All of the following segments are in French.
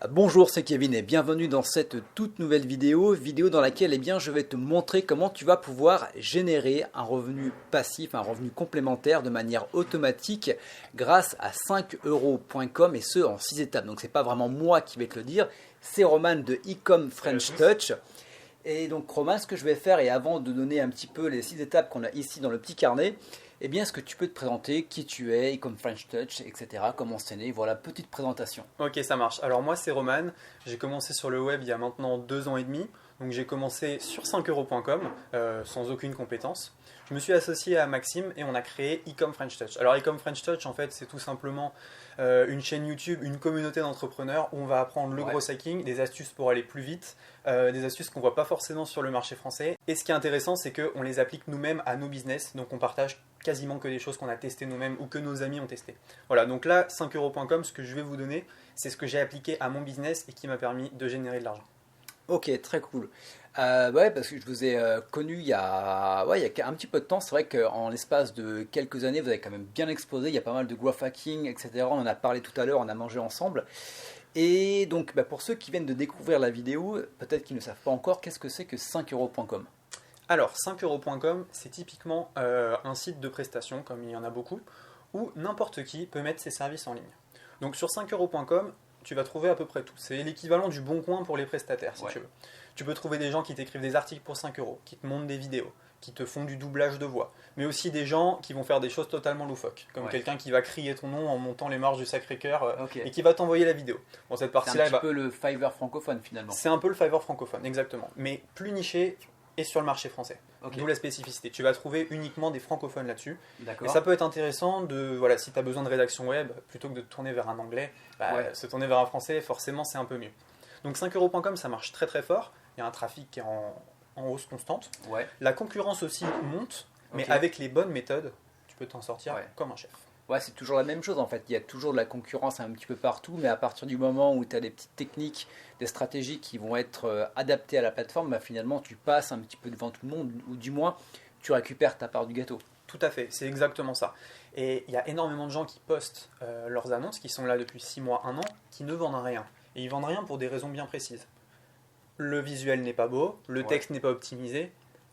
Bonjour, c'est Kevin et bienvenue dans cette toute nouvelle vidéo dans laquelle je vais te montrer comment tu vas pouvoir générer un revenu passif, un revenu complémentaire de manière automatique grâce à 5euros.com et ce en 6 étapes. Donc c'est pas vraiment moi qui vais te le dire, c'est Roman de Ecom French Touch. Et donc Roman, ce que je vais faire, et avant de donner un petit peu les 6 étapes qu'on a ici dans le petit carnet, est-ce que tu peux te présenter qui tu es, Ecom French Touch, etc. Comment c'est né, voilà, petite présentation. Ok, ça marche. Alors moi c'est Roman, j'ai commencé sur le web il y a maintenant 2 ans et demi. Donc j'ai commencé sur 5euros.com sans aucune compétence. Je me suis associé à Maxime et on a créé Ecom French Touch. Alors Ecom French Touch en fait c'est tout simplement une chaîne YouTube, une communauté d'entrepreneurs où on va apprendre le gros hacking, des astuces pour aller plus vite, des astuces qu'on ne voit pas forcément sur le marché français. Et ce qui est intéressant c'est qu'on les applique nous-mêmes à nos business, donc on partage quasiment que des choses qu'on a testées nous-mêmes ou que nos amis ont testé. Voilà, donc là 5euros.com, ce que je vais vous donner, c'est ce que j'ai appliqué à mon business et qui m'a permis de générer de l'argent. Ok, très cool. Parce que je vous ai connu il y a un petit peu de temps. C'est vrai qu'en l'espace de quelques années, vous avez quand même bien explosé. Il y a pas mal de growth hacking, etc. On en a parlé tout à l'heure, on a mangé ensemble. Et donc, pour ceux qui viennent de découvrir la vidéo, peut-être qu'ils ne savent pas encore, qu'est-ce que c'est que 5euros.com? Alors, 5euros.com, c'est typiquement un site de prestation, comme il y en a beaucoup, où n'importe qui peut mettre ses services en ligne. Donc sur 5euros.com, tu vas trouver à peu près tout. C'est l'équivalent du Bon Coin pour les prestataires, si tu veux. Tu peux trouver des gens qui t'écrivent des articles pour 5 euros, qui te montent des vidéos, qui te font du doublage de voix, mais aussi des gens qui vont faire des choses totalement loufoques, comme quelqu'un qui va crier ton nom en montant les marches du Sacré-Cœur et qui va t'envoyer la vidéo. Bon, cette partie-là, c'est un petit peu le Fiverr francophone finalement. C'est un peu le Fiverr francophone, exactement, mais plus niché et sur le marché français. D'où la spécificité. Tu vas trouver uniquement des francophones là-dessus. Et ça peut être intéressant si tu as besoin de rédaction web, plutôt que de te tourner vers un anglais, se tourner vers un français, forcément c'est un peu mieux. Donc 5euros.com, ça marche très très fort. Il y a un trafic qui est en hausse constante. La concurrence aussi monte, mais avec les bonnes méthodes, tu peux t'en sortir comme un chef. Ouais, c'est toujours la même chose en fait. Il y a toujours de la concurrence un petit peu partout, mais à partir du moment où tu as des petites techniques, des stratégies qui vont être adaptées à la plateforme, finalement tu passes un petit peu devant tout le monde, ou du moins tu récupères ta part du gâteau. Tout à fait, c'est exactement ça. Et il y a énormément de gens qui postent leurs annonces, qui sont là depuis 6 mois, 1 an, qui ne vendent rien. Et ils vendent rien pour des raisons bien précises. Le visuel n'est pas beau, le texte n'est pas optimisé,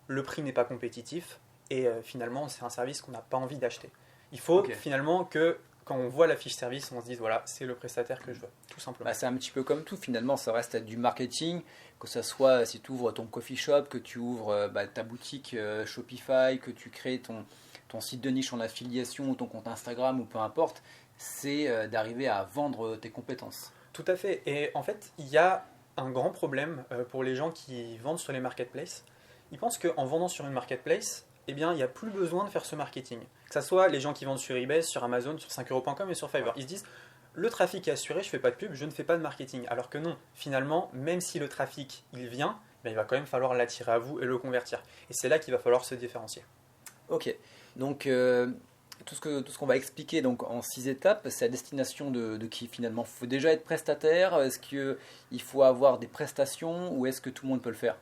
le prix n'est pas compétitif, et finalement c'est un service qu'on n'a pas envie d'acheter. Il faut finalement que quand on voit la fiche service, on se dise voilà, c'est le prestataire que je veux, tout simplement. C'est un petit peu comme tout, finalement, ça reste du marketing, que ce soit si tu ouvres ton coffee shop, que tu ouvres ta boutique Shopify, que tu crées ton site de niche en affiliation ou ton compte Instagram ou peu importe, c'est d'arriver à vendre tes compétences. Tout à fait, et en fait, il y a un grand problème pour les gens qui vendent sur les marketplaces. Ils pensent qu'en vendant sur une marketplace, il n'y a plus besoin de faire ce marketing. Que ce soit les gens qui vendent sur eBay, sur Amazon, sur 5euros.com et sur Fiverr. Ils se disent, le trafic est assuré, je ne fais pas de pub, je ne fais pas de marketing. Alors que non, finalement, même si le trafic, il vient, il va quand même falloir l'attirer à vous et le convertir. Et c'est là qu'il va falloir se différencier. Ok, donc tout ce qu'on va expliquer donc, en 6 étapes, c'est à destination de qui finalement? Il faut déjà être prestataire? Est-ce qu'il faut avoir des prestations ou est-ce que tout le monde peut le faire?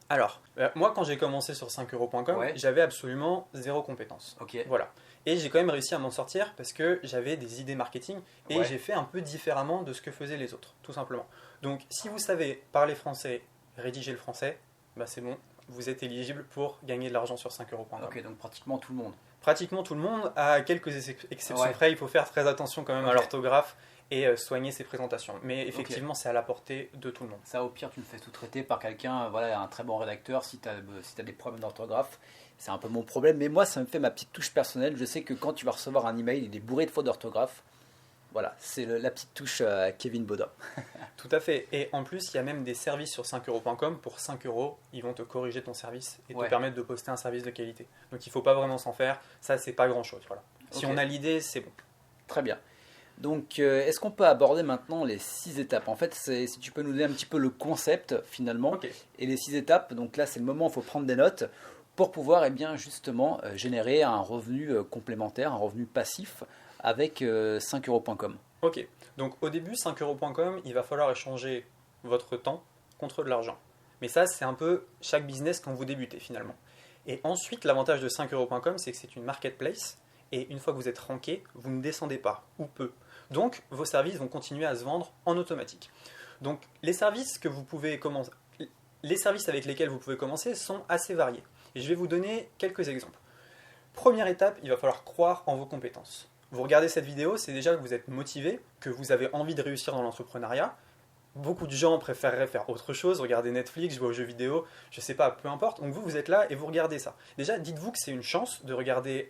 Alors, moi quand j'ai commencé sur 5euros.com, j'avais absolument 0 compétence. Voilà. Et j'ai quand même réussi à m'en sortir parce que j'avais des idées marketing et j'ai fait un peu différemment de ce que faisaient les autres, tout simplement. Donc si vous savez parler français, rédiger le français, c'est bon, vous êtes éligible pour gagner de l'argent sur 5euros.com. Ok, donc pratiquement tout le monde. Pratiquement tout le monde, à quelques exceptions près, il faut faire très attention quand même à l'orthographe et soigner ses présentations. Mais effectivement, c'est à la portée de tout le monde. Ça, au pire, tu le fais sous-traiter par quelqu'un, un très bon rédacteur, si tu as des problèmes d'orthographe. C'est un peu mon problème, mais moi, ça me fait ma petite touche personnelle. Je sais que quand tu vas recevoir un email, il est bourré de fautes d'orthographe. Voilà, c'est la petite touche Kevin Baudin. Tout à fait. Et en plus, il y a même des services sur 5euros.com. Pour 5 euros, ils vont te corriger ton service et te permettre de poster un service de qualité. Donc il ne faut pas vraiment s'en faire. Ça, c'est pas grand-chose. Voilà. Si on a l'idée, c'est bon. Très bien. Donc, est-ce qu'on peut aborder maintenant les 6 étapes? En fait, si tu peux nous donner un petit peu le concept finalement et les 6 étapes. Donc là, c'est le moment où il faut prendre des notes pour pouvoir justement générer un revenu complémentaire, un revenu passif avec 5euros.com. Ok, donc au début 5euros.com, il va falloir échanger votre temps contre de l'argent. Mais ça, c'est un peu chaque business quand vous débutez finalement. Et ensuite, l'avantage de 5euros.com, c'est que c'est une marketplace. Et une fois que vous êtes ranké, vous ne descendez pas, ou peu. Donc, vos services vont continuer à se vendre en automatique. Donc les services que vous pouvez commencer, les services avec lesquels vous pouvez commencer sont assez variés. Et je vais vous donner quelques exemples. Première étape, il va falloir croire en vos compétences. Vous regardez cette vidéo, c'est déjà que vous êtes motivé, que vous avez envie de réussir dans l'entrepreneuriat. Beaucoup de gens préféreraient faire autre chose, regarder Netflix, jouer aux jeux vidéo, je sais pas, peu importe. Donc vous êtes là et vous regardez ça. Déjà, dites-vous que c'est une chance de regarder.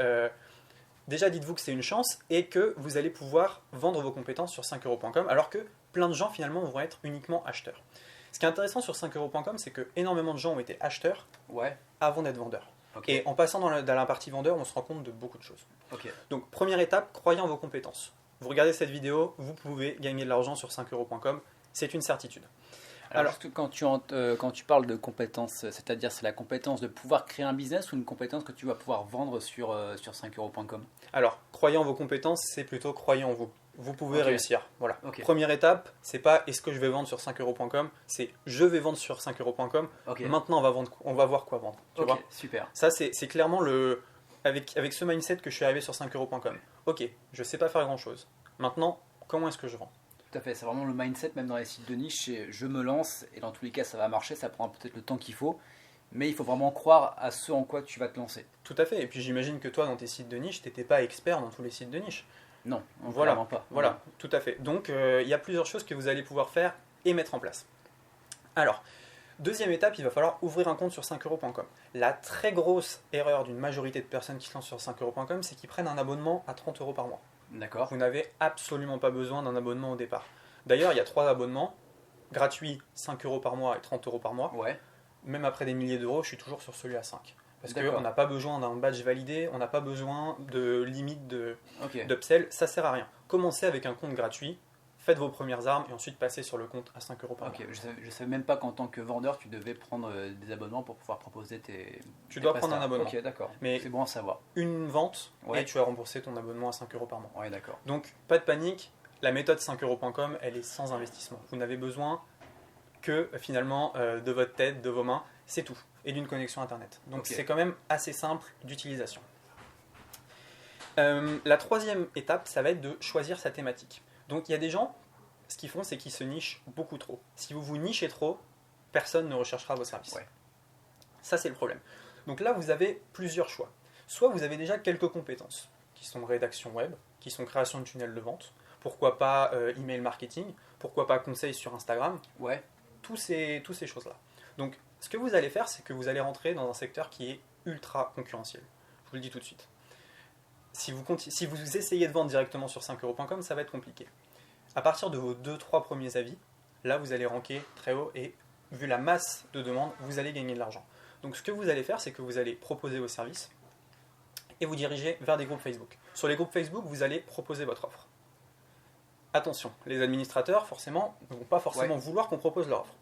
Déjà, dites-vous que c'est une chance et que vous allez pouvoir vendre vos compétences sur 5euros.com, alors que plein de gens finalement vont être uniquement acheteurs. Ce qui est intéressant sur 5euros.com, c'est que énormément de gens ont été acheteurs avant d'être vendeurs. Okay. Et en passant dans la partie vendeur, on se rend compte de beaucoup de choses. Okay. Donc, première étape, croyez en vos compétences. Vous regardez cette vidéo, vous pouvez gagner de l'argent sur 5euros.com, c'est une certitude. Alors quand tu parles de compétences, c'est-à-dire c'est la compétence de pouvoir créer un business ou une compétence que tu vas pouvoir vendre sur 5euros.com? Alors, croyez en vos compétences, c'est plutôt croyez en vous. Vous pouvez réussir. Voilà. Okay. Première étape, c'est pas est-ce que je vais vendre sur 5euros.com, c'est je vais vendre sur 5euros.com. Maintenant, on va voir quoi vendre. Tu vois super. Ça, c'est clairement avec ce mindset que je suis arrivé sur 5euros.com. Ok, je sais pas faire grand-chose. Maintenant, comment est-ce que je vends? Tout à fait, c'est vraiment le mindset, même dans les sites de niche, je me lance et dans tous les cas ça va marcher, ça prend peut-être le temps qu'il faut, mais il faut vraiment croire à ce en quoi tu vas te lancer. Tout à fait, et puis j'imagine que toi dans tes sites de niche, tu n'étais pas expert dans tous les sites de niche. Non, vraiment pas. Voilà, tout à fait. Donc il y a plusieurs choses que vous allez pouvoir faire et mettre en place. Alors, deuxième étape, il va falloir ouvrir un compte sur 5euros.com. La très grosse erreur d'une majorité de personnes qui se lancent sur 5euros.com, c'est qu'ils prennent un abonnement à 30 euros par mois. D'accord. Vous n'avez absolument pas besoin d'un abonnement au départ. D'ailleurs, il y a 3 abonnements, gratuits, 5 euros par mois et 30 euros par mois. Ouais. Même après des milliers d'euros, je suis toujours sur celui à 5. Parce qu'on n'a pas besoin d'un badge validé, on n'a pas besoin de limite d'upsell, ça sert à rien. Commencez avec un compte gratuit, faites vos premières armes et ensuite passez sur le compte à 5 euros par mois. Je ne savais même pas qu'en tant que vendeur, tu devais prendre des abonnements pour pouvoir proposer tes. Tu dois prendre un abonnement. Ok, d'accord. Mais c'est bon à savoir. Une vente et tu as remboursé ton abonnement à 5 euros par mois. Ouais, d'accord. Donc, pas de panique, la méthode 5euros.com, elle est sans investissement. Vous n'avez besoin que finalement de votre tête, de vos mains, c'est tout. Et d'une connexion internet. Donc c'est quand même assez simple d'utilisation. La troisième étape, ça va être de choisir sa thématique. Donc il y a des gens, ce qu'ils font, c'est qu'ils se nichent beaucoup trop. Si vous vous nichez trop, personne ne recherchera vos services. Ouais. Ça, c'est le problème. Donc là, vous avez plusieurs choix. Soit vous avez déjà quelques compétences, qui sont rédaction web, qui sont création de tunnels de vente, pourquoi pas email marketing, pourquoi pas conseils sur Instagram, tous ces choses-là. Donc, ce que vous allez faire, c'est que vous allez rentrer dans un secteur qui est ultra concurrentiel. Je vous le dis tout de suite. Si vous essayez de vendre directement sur 5euros.com, ça va être compliqué. À partir de vos 2-3 premiers avis, là, vous allez ranker très haut et vu la masse de demandes, vous allez gagner de l'argent. Donc, ce que vous allez faire, c'est que vous allez proposer vos services et vous diriger vers des groupes Facebook. Sur les groupes Facebook, vous allez proposer votre offre. Attention, les administrateurs, forcément, ne vont pas forcément vouloir qu'on propose leur offre.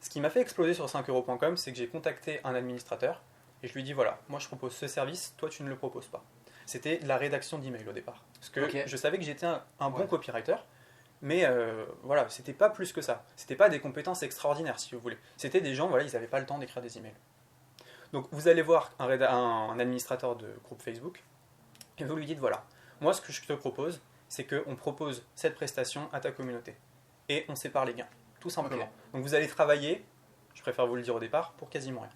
Ce qui m'a fait exploser sur 5euros.com, c'est que j'ai contacté un administrateur et je lui ai dit voilà, moi je propose ce service, toi tu ne le proposes pas. C'était de la rédaction d'email au départ. Parce que je savais que j'étais un bon copywriter, mais voilà, c'était pas plus que ça. C'était pas des compétences extraordinaires si vous voulez. C'était des gens, voilà, ils n'avaient pas le temps d'écrire des emails. Donc vous allez voir un administrateur de groupe Facebook et vous lui dites voilà, moi ce que je te propose, c'est qu'on propose cette prestation à ta communauté et on sépare les gains. Tout simplement. Donc vous allez travailler, je préfère vous le dire au départ, pour quasiment rien.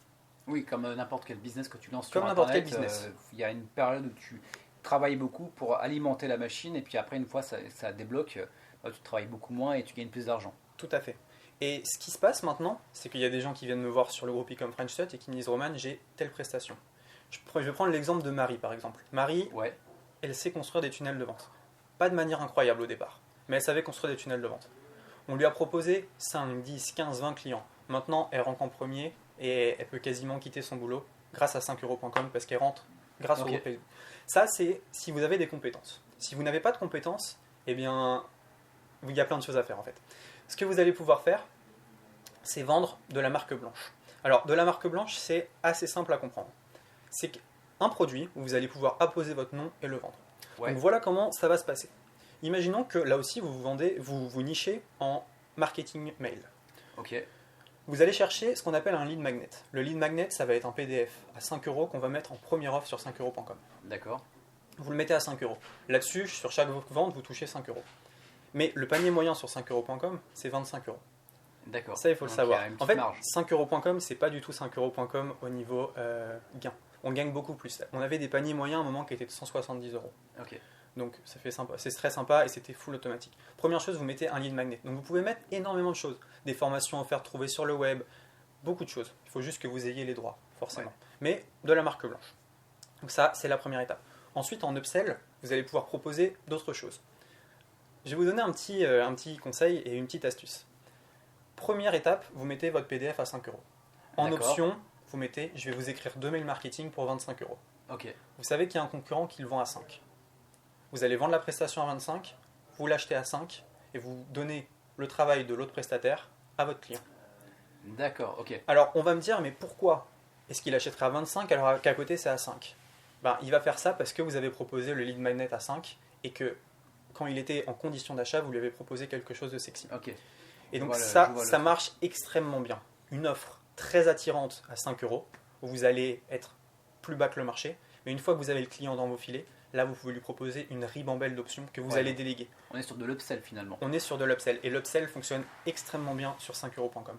Oui, comme n'importe quel business que tu lances sur Internet. Comme n'importe quel business. Il y a une période où tu travailles beaucoup pour alimenter la machine et puis après, une fois ça débloque, tu travailles beaucoup moins et tu gagnes plus d'argent. Tout à fait. Et ce qui se passe maintenant, c'est qu'il y a des gens qui viennent me voir sur le groupe Ecom French Touch et qui me disent Roman, j'ai telle prestation. Je vais prendre l'exemple de Marie par exemple. Marie, elle sait construire des tunnels de vente. Pas de manière incroyable au départ, mais elle savait construire des tunnels de vente. On lui a proposé 5, 10, 15, 20 clients. Maintenant, elle rentre en premier et elle peut quasiment quitter son boulot grâce à 5euros.com parce qu'elle rentre grâce au groupe Facebook. Ça, c'est si vous avez des compétences. Si vous n'avez pas de compétences, eh bien, il y a plein de choses à faire en fait. Ce que vous allez pouvoir faire, c'est vendre de la marque blanche. Alors, de la marque blanche, c'est assez simple à comprendre. C'est un produit où vous allez pouvoir apposer votre nom et le vendre. Donc voilà comment ça va se passer. Imaginons que là aussi vous nichez en marketing mail. Vous allez chercher ce qu'on appelle un lead magnet. Le lead magnet, ça va être un PDF à 5 euros qu'on va mettre en première offre sur 5euros.com. D'accord. Vous le mettez à 5 euros. Là-dessus, sur chaque vente, vous touchez 5 euros. Mais le panier moyen sur 5euros.com, c'est 25 euros. D'accord. Ça, il faut le Donc, savoir. il y a une En petite fait, marge. 5euros.com, c'est pas du tout 5euros.com au niveau gain. On gagne beaucoup plus. On avait des paniers moyens à un moment qui étaient de 170 euros. Ok. Donc ça fait sympa, c'est très sympa et c'était full automatique. Première chose, vous mettez un lead magnet. Donc vous pouvez mettre énormément de choses. Des formations offertes trouvées sur le web, beaucoup de choses. Il faut juste que vous ayez les droits, forcément. Ouais. Mais de la marque blanche. Donc ça, c'est la première étape. Ensuite, en upsell, vous allez pouvoir proposer d'autres choses. Je vais vous donner un petit conseil et une petite astuce. Première étape, vous mettez votre PDF à 5 euros. En D'accord. option, vous mettez, je vais vous écrire 2 mails marketing pour 25 euros. Ok. Vous savez qu'il y a un concurrent qui le vend à 5. Vous allez vendre la prestation à 25, vous l'achetez à 5 et vous donnez le travail de l'autre prestataire à votre client. D'accord, ok. Alors on va me dire, mais pourquoi est-ce qu'il achèterait à 25 alors qu'à côté c'est à 5? Ben, il va faire ça parce que vous avez proposé le lead magnet à 5 et que quand il était en condition d'achat, vous lui avez proposé quelque chose de sexy. Ok. Et donc Voilà, ça, je vois le ça truc. marche extrêmement bien. Une offre très attirante à 5 euros, où vous allez être plus bas que le marché, mais une fois que vous avez le client dans vos filets, là vous pouvez lui proposer une ribambelle d'options que vous Ouais. allez déléguer. On est sur de l'upsell finalement. On est sur de l'upsell, et l'upsell fonctionne extrêmement bien sur 5euros.com.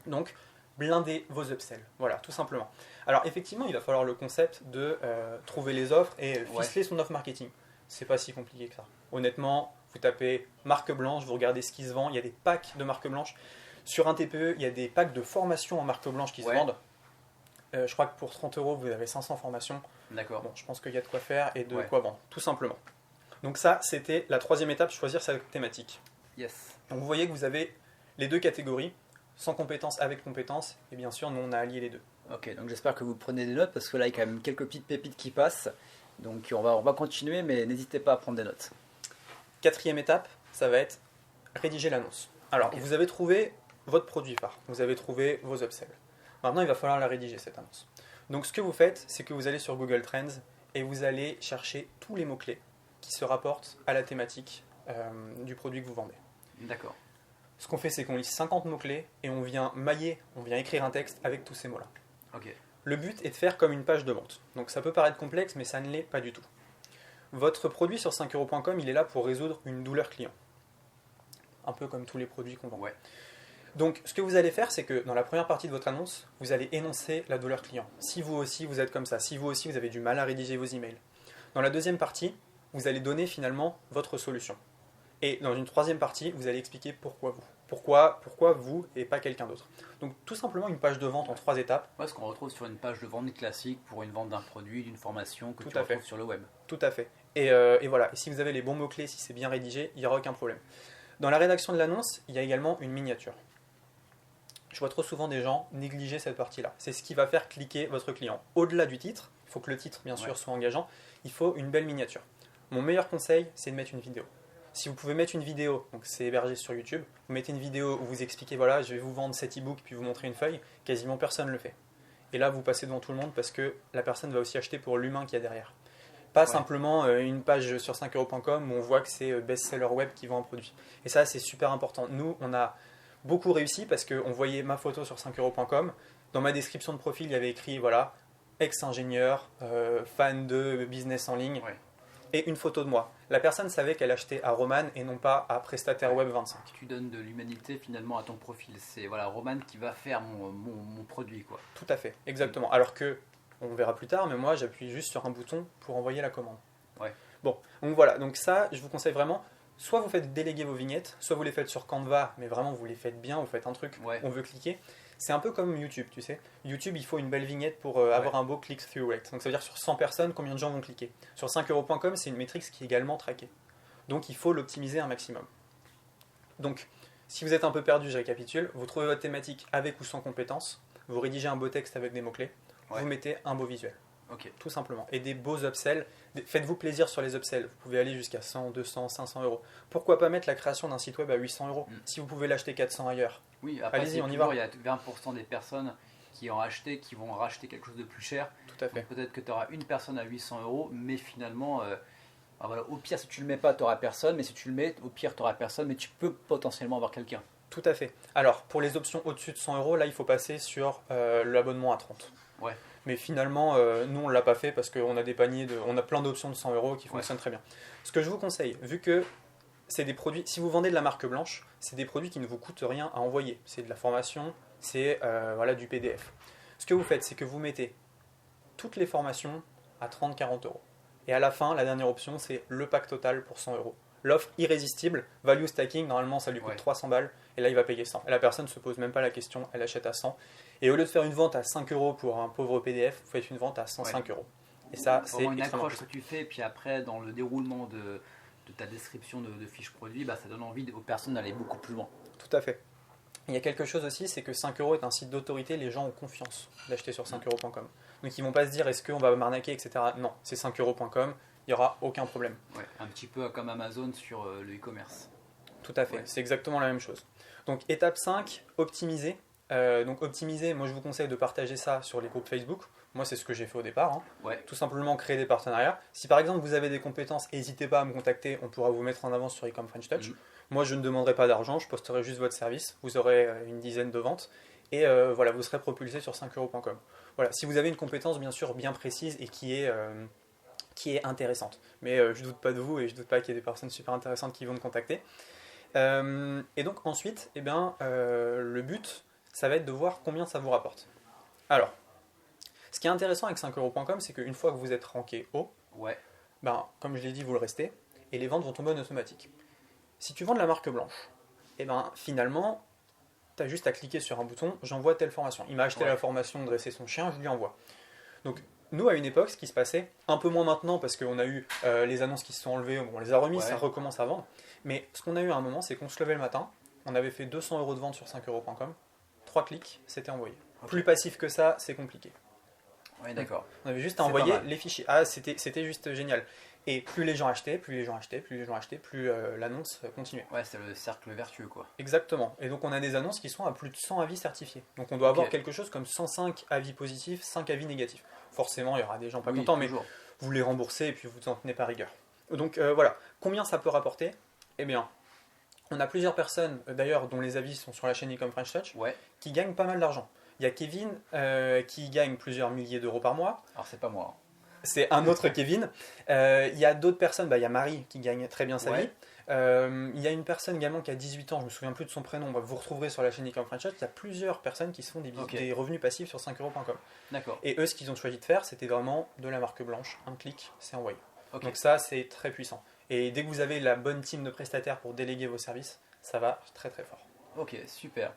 Donc, blindez vos upsells, voilà, tout simplement. Alors effectivement, il va falloir le concept de trouver les offres et ficeler son offre marketing. C'est pas si compliqué que ça. Honnêtement, vous tapez marque blanche, vous regardez ce qui se vend, il y a des packs de marque blanche. Sur un TPE, il y a des packs de formation en marque blanche qui se vendent. Je crois que pour 30 euros, vous avez 500 formations. D'accord. Bon, je pense qu'il y a de quoi faire et de Ouais. quoi vendre, tout simplement. Donc ça, c'était la troisième étape, choisir sa thématique. Yes. Donc vous voyez que vous avez les deux catégories, sans compétences, avec compétences, et bien sûr, nous, on a allié les deux. Ok, donc j'espère que vous prenez des notes parce que là il y a quand même quelques petites pépites qui passent. Donc on va continuer, mais n'hésitez pas à prendre des notes. Quatrième étape, ça va être rédiger l'annonce. Alors, Ok. vous avez trouvé votre produit phare, vous avez trouvé vos upsells. Maintenant, il va falloir la rédiger, cette annonce. Donc, ce que vous faites, c'est que vous allez sur Google Trends et vous allez chercher tous les mots-clés qui se rapportent à la thématique du produit que vous vendez. D'accord. Ce qu'on fait, c'est qu'on lit 50 mots-clés et on vient mailler, on vient écrire un texte avec tous ces mots-là. Ok. Le but est de faire comme une page de vente. Donc, ça peut paraître complexe, mais ça ne l'est pas du tout. Votre produit sur 5euros.com, il est là pour résoudre une douleur client. Un peu comme tous les produits qu'on vend. Ouais. Donc, ce que vous allez faire, c'est que dans la première partie de votre annonce, vous allez énoncer la douleur client. Si vous aussi, vous êtes comme ça, si vous aussi, vous avez du mal à rédiger vos emails. Dans la deuxième partie, vous allez donner finalement votre solution. Et dans une troisième partie, vous allez expliquer pourquoi vous. Pourquoi vous et pas quelqu'un d'autre. Donc, tout simplement une page de vente en 3 étapes. Ouais, ce qu'on retrouve sur une page de vente classique pour une vente d'un produit, d'une formation que Tout tu à fait. retrouves sur le web. Tout à fait. Et voilà. Et si vous avez les bons mots-clés, si c'est bien rédigé, il n'y aura aucun problème. Dans la rédaction de l'annonce, il y a également une miniature. Je vois trop souvent des gens négliger cette partie-là. C'est ce qui va faire cliquer votre client. Au-delà du titre, il faut que le titre, bien sûr, soit engageant, il faut une belle miniature. Mon meilleur conseil, c'est de mettre une vidéo. Si vous pouvez mettre une vidéo, donc c'est hébergé sur YouTube, vous mettez une vidéo où vous expliquez, voilà, je vais vous vendre cet e-book, puis vous montrer une feuille, quasiment personne ne le fait. Et là, vous passez devant tout le monde parce que la personne va aussi acheter pour l'humain qu'il y a derrière. Pas simplement une page sur 5euros.com où on voit que c'est best-seller web qui vend un produit. Et ça, c'est super important. Nous, on a beaucoup réussi parce qu'on voyait ma photo sur 5euros.com. Dans ma description de profil, il y avait écrit, voilà, ex-ingénieur, fan de business en ligne, Ouais. et une photo de moi. La personne savait qu'elle achetait à Roman et non pas à Prestataire Web 25. Tu donnes de l'humanité finalement à ton profil. C'est voilà, Roman qui va faire mon produit, quoi. Tout à fait, exactement. Alors que, on verra plus tard, mais moi j'appuie juste sur un bouton pour envoyer la commande. Ouais. Bon, donc voilà, donc ça, je vous conseille vraiment, soit vous faites déléguer vos vignettes, soit vous les faites sur Canva, mais vraiment vous les faites bien, vous faites un truc, Ouais. on veut cliquer. C'est un peu comme YouTube, tu sais. YouTube, il faut une belle vignette pour avoir un beau click-through rate. Donc ça veut dire sur 100 personnes, combien de gens vont cliquer. Sur 5euros.com, c'est une métrique qui est également traquée. Donc il faut l'optimiser un maximum. Donc, si vous êtes un peu perdu, je récapitule. Vous trouvez votre thématique avec ou sans compétences. Vous rédigez un beau texte avec des mots-clés. Ouais. Vous mettez un beau visuel. Ok. Tout simplement. Et des beaux upsells. Faites-vous plaisir sur les upsells. Vous pouvez aller jusqu'à 100, 200, 500 euros. Pourquoi pas mettre la création d'un site web à 800 euros si vous pouvez l'acheter 400 ailleurs. Oui, après, Allez-y, c'est on y toujours, va. il y a 20% des personnes qui ont acheté, qui vont racheter quelque chose de plus cher. Tout à fait. Donc, peut-être que tu auras une personne à 800 euros, mais finalement, voilà, au pire, si tu le mets pas, tu n'auras personne, mais si tu le mets, au pire, tu n'auras personne, mais tu peux potentiellement avoir quelqu'un. Tout à fait. Alors, pour les options au-dessus de 100 euros, là, il faut passer sur l'abonnement à 30. Ouais. Mais finalement, nous, on ne l'a pas fait parce qu'on a des paniers on a plein d'options de 100 euros qui fonctionnent très bien. Ce que je vous conseille, vu que c'est des produits, si vous vendez de la marque blanche, c'est des produits qui ne vous coûtent rien à envoyer. C'est de la formation, c'est voilà, du PDF. Ce que vous faites, c'est que vous mettez toutes les formations à 30-40 euros. Et à la fin, la dernière option, c'est le pack total pour 100 euros. L'offre irrésistible, value stacking, normalement ça lui coûte 300 balles, et là il va payer 100. Et la personne ne se pose même pas la question, elle achète à 100. Et au lieu de faire une vente à 5 euros pour un pauvre PDF, vous faites une vente à 105 euros. Et ça, c'est une accroche que tu fais, puis après, dans le déroulement de ta description de fiche produit, bah, ça donne envie aux personnes d'aller beaucoup plus loin. Tout à fait. Il y a quelque chose aussi, c'est que 5 euros est un site d'autorité, les gens ont confiance d'acheter sur 5euros.com. Donc ils ne vont pas se dire est-ce qu'on va m'arnaquer, etc. Non, c'est 5euros.com, il n'y aura aucun problème. Ouais, un petit peu comme Amazon sur le e-commerce. Tout à fait, c'est exactement la même chose. Donc étape 5, optimiser. Donc optimiser, moi je vous conseille de partager ça sur les groupes Facebook. Moi c'est ce que j'ai fait au départ. Tout simplement créer des partenariats. Si par exemple vous avez des compétences, n'hésitez pas à me contacter, on pourra vous mettre en avant sur Ecom French Touch. Moi je ne demanderai pas d'argent, je posterai juste votre service, vous aurez une dizaine de ventes et voilà, vous serez propulsé sur 5euros.com. Voilà, si vous avez une compétence bien sûr bien précise et qui est intéressante. Mais je ne doute pas de vous et je ne doute pas qu'il y ait des personnes super intéressantes qui vont me contacter. Et donc ensuite, le but, ça va être de voir combien ça vous rapporte. Alors, ce qui est intéressant avec 5euros.com, c'est qu'une fois que vous êtes ranké haut, comme je l'ai dit, vous le restez, et les ventes vont tomber en automatique. Si tu vends de la marque blanche, finalement, tu as juste à cliquer sur un bouton, j'envoie telle formation. Il m'a acheté la formation de dresser son chien, je lui envoie. Donc, nous, à une époque, ce qui se passait, un peu moins maintenant, parce qu'on a eu les annonces qui se sont enlevées, on les a remises, ça recommence à vendre. Mais ce qu'on a eu à un moment, c'est qu'on se levait le matin, on avait fait 200 euros de vente sur 5euros.com, 3 clics, c'était envoyé. Plus passif que ça, c'est compliqué. Oui, d'accord. On avait juste à envoyer les fichiers. Ah, c'était juste génial. Et plus les gens achetaient, plus l'annonce continuait. Ouais, c'est le cercle vertueux, quoi. Exactement. Et donc on a des annonces qui sont à plus de 100 avis certifiés. Donc on doit avoir quelque chose comme 105 avis positifs, 5 avis négatifs. Forcément, il y aura des gens pas contents, mais vous les remboursez et puis vous en tenez pas rigueur. Donc voilà. Combien ça peut rapporter ? Eh bien, on a plusieurs personnes, d'ailleurs, dont les avis sont sur la chaîne Ecom French Touch, qui gagnent pas mal d'argent. Il y a Kevin qui gagne plusieurs milliers d'euros par mois. Alors c'est pas moi. C'est un autre Kevin. Il y a d'autres personnes, il y a Marie qui gagne très bien sa vie. Il y a une personne également qui a 18 ans, je ne me souviens plus de son prénom, vous retrouverez sur la chaîne Ecom French Touch. Il y a plusieurs personnes qui se font des revenus passifs sur 5euros.com. D'accord. Et eux, ce qu'ils ont choisi de faire, c'était vraiment de la marque blanche. Un clic, c'est envoyé. Donc ça, c'est très puissant. Et dès que vous avez la bonne team de prestataires pour déléguer vos services, ça va très très fort. Ok, super.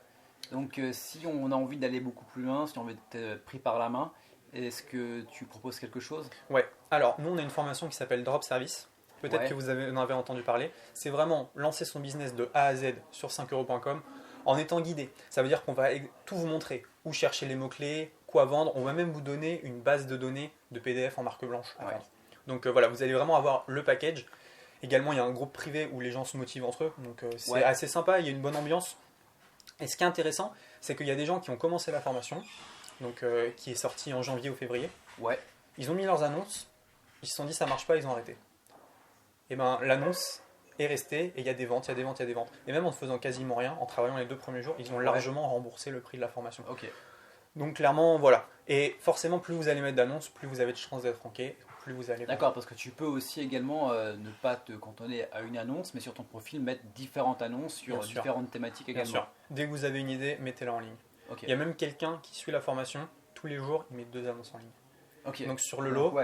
Donc si on a envie d'aller beaucoup plus loin, si on veut être pris par la main, est-ce que tu proposes quelque chose ? Ouais, alors nous on a une formation qui s'appelle Drop Service. Peut-être que vous en avez entendu parler. C'est vraiment lancer son business de A à Z sur 5euros.com en étant guidé. Ça veut dire qu'on va tout vous montrer, où chercher les mots-clés, quoi vendre. On va même vous donner une base de données de PDF en marque blanche à vendre. Donc voilà, vous allez vraiment avoir le package. Également, il y a un groupe privé où les gens se motivent entre eux. Donc c'est assez sympa, il y a une bonne ambiance. Et ce qui est intéressant, c'est qu'il y a des gens qui ont commencé la formation, donc qui est sortie en janvier ou février. Ils ont mis leurs annonces, ils se sont dit ça marche pas, ils ont arrêté. Et l'annonce est restée et il y a des ventes, il y a des ventes, il y a des ventes. Et même en ne faisant quasiment rien, en travaillant les 2 premiers jours, ils ont largement remboursé le prix de la formation. Donc clairement, voilà. Et forcément, plus vous allez mettre d'annonces, plus vous avez de chances d'être ranké, plus vous allez... D'accord, parce que tu peux aussi également ne pas te cantonner à une annonce, mais sur ton profil mettre différentes annonces sur différentes thématiques également. Bien sûr. Dès que vous avez une idée, mettez-la en ligne. Il y a même quelqu'un qui suit la formation, tous les jours, il met 2 annonces en ligne. Donc sur le lot,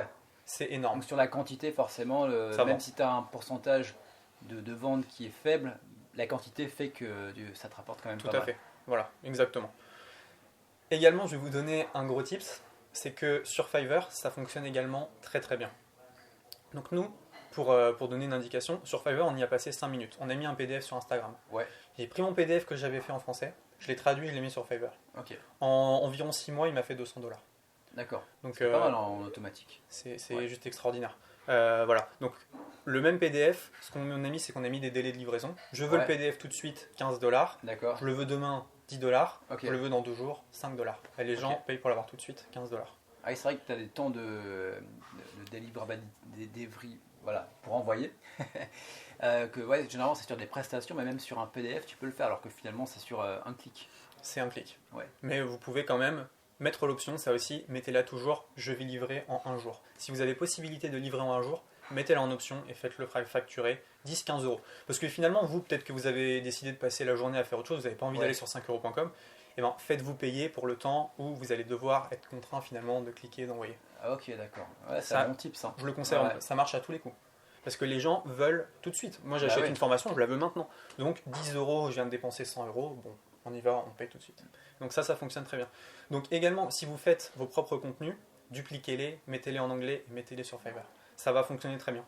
c'est énorme. Donc sur la quantité, forcément, même si tu as un pourcentage de vente qui est faible, la quantité fait que ça te rapporte quand même pas mal. Tout à fait, voilà, exactement. Également, je vais vous donner un gros tips, c'est que sur Fiverr, ça fonctionne également très très bien. Donc nous, pour donner une indication, sur Fiverr, on y a passé 5 minutes. On a mis un PDF sur Instagram. J'ai pris mon PDF que j'avais fait en français, je l'ai traduit, je l'ai mis sur Fiverr. En environ 6 mois, il m'a fait $200. D'accord. Donc c'est pas mal en automatique. C'est juste extraordinaire. Voilà. Donc le même PDF, ce qu'on a mis, c'est qu'on a mis des délais de livraison. Je veux le PDF tout de suite, $15. D'accord. Je le veux demain, $10. Je le veux dans 2 jours, $5. Et les gens payent pour l'avoir tout de suite, $15. Ah, c'est vrai que tu as des temps de voilà, pour envoyer. Généralement c'est sur des prestations, mais même sur un PDF tu peux le faire, alors que finalement c'est sur un clic. C'est un clic. Mais vous pouvez quand même mettre l'option, ça aussi, mettez-la toujours, je vais livrer en 1 jour. Si vous avez possibilité de livrer en 1 jour, mettez-la en option et faites-le facturer 10-15 euros. Parce que finalement, vous, peut-être que vous avez décidé de passer la journée à faire autre chose, vous n'avez pas envie d'aller sur 5euros.com, et ben faites-vous payer pour le temps où vous allez devoir être contraint finalement de cliquer et d'envoyer. Ah, ok, d'accord. Ouais, c'est un bon tip ça. Je le conseille, ça marche à tous les coups. Parce que les gens veulent tout de suite. Moi, j'achète une formation, je la veux maintenant. Donc 10 euros, je viens de dépenser 100 euros, bon, on y va, on paye tout de suite. Donc ça fonctionne très bien. Donc également, si vous faites vos propres contenus, dupliquez-les, mettez-les en anglais et mettez-les sur Fiverr. Ça va fonctionner très bien.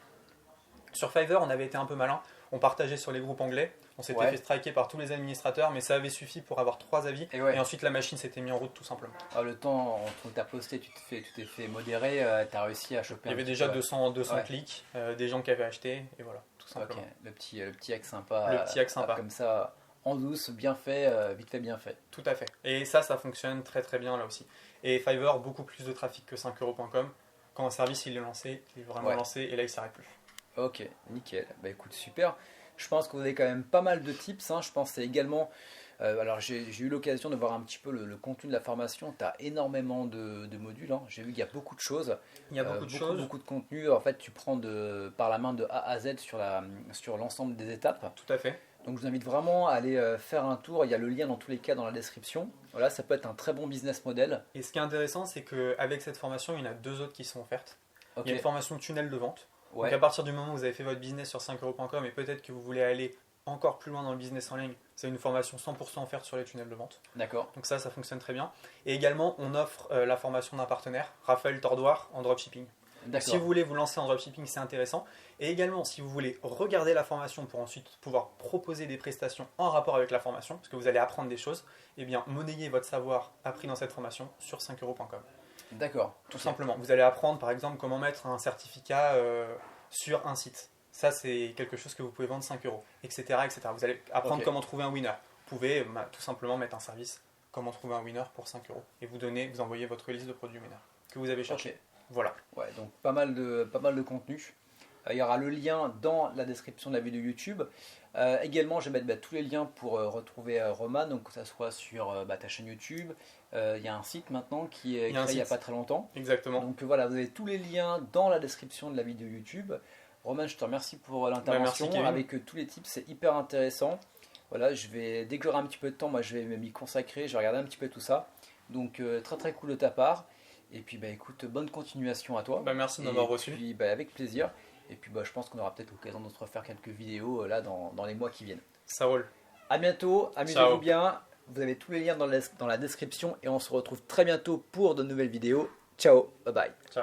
Sur Fiverr, on avait été un peu malin. On partageait sur les groupes anglais. On s'était fait striker par tous les administrateurs, mais ça avait suffi pour avoir 3 avis. Et ensuite, la machine s'était mise en route tout simplement. Ah, le temps où tu as posté, tu t'es fait modérer, tu as réussi à choper. Il y avait déjà 200 clics, des gens qui avaient acheté, et voilà, tout simplement. Okay. Le petit hack sympa. Le petit hack sympa. Comme ça, en douce, bien fait, vite fait, bien fait. Tout à fait. Et ça fonctionne très très bien là aussi. Et Fiverr, beaucoup plus de trafic que 5euros.com. Quand un service il est lancé, il est vraiment lancé, et là il ne s'arrête plus. Ok, nickel. Bah écoute, super. Je pense que vous avez quand même pas mal de tips. Hein. Je pense que c'est également... alors j'ai eu l'occasion de voir un petit peu le contenu de la formation. Tu as énormément de modules. Hein. J'ai vu qu'il y a beaucoup de choses. Il y a beaucoup de choses. Beaucoup de contenu. En fait, tu prends par la main de A à Z sur l'ensemble des étapes. Tout à fait. Donc je vous invite vraiment à aller faire un tour. Il y a le lien dans tous les cas dans la description. Voilà, ça peut être un très bon business model. Et ce qui est intéressant, c'est qu'avec cette formation, il y en a 2 autres qui sont offertes. Okay. Il y a une formation tunnel de vente. Donc à partir du moment où vous avez fait votre business sur 5euros.com et peut-être que vous voulez aller encore plus loin dans le business en ligne, c'est une formation 100% offerte sur les tunnels de vente. D'accord. Donc ça fonctionne très bien. Et également, on offre la formation d'un partenaire, Raphaël Tordoir, en dropshipping. Donc, si vous voulez vous lancer en dropshipping, c'est intéressant. Et également, si vous voulez regarder la formation pour ensuite pouvoir proposer des prestations en rapport avec la formation, parce que vous allez apprendre des choses, eh bien, monnayez votre savoir appris dans cette formation sur 5euros.com. D'accord. Tout simplement. Vous allez apprendre, par exemple, comment mettre un certificat sur un site. Ça, c'est quelque chose que vous pouvez vendre 5 euros, etc., etc. Vous allez apprendre comment trouver un winner. Vous pouvez tout simplement mettre un service, comment trouver un winner pour 5 euros. Et vous envoyez votre liste de produits winner que vous avez cherché. Voilà. Ouais, donc pas mal de contenu. Il y aura le lien dans la description de la vidéo YouTube. Également, je vais mettre tous les liens pour retrouver Roman, donc que ça soit sur ta chaîne YouTube. Il y a un site maintenant qui est créé il n'y a pas très longtemps. Exactement. Donc voilà, vous avez tous les liens dans la description de la vidéo YouTube. Roman, je te remercie pour l'intervention. Avec tous les tips, c'est hyper intéressant. Voilà, dès que j'aurai un petit peu de temps, moi je vais m'y consacrer, je vais regarder un petit peu tout ça. Donc très très cool de ta part. Et puis écoute, bonne continuation à toi. Merci de m'avoir reçu. Et puis avec plaisir. Et puis je pense qu'on aura peut-être l'occasion de se refaire quelques vidéos là dans les mois qui viennent. Ça roule. À bientôt, amusez-vous bien. Vous avez tous les liens dans la description et on se retrouve très bientôt pour de nouvelles vidéos. Ciao, bye bye. Ciao.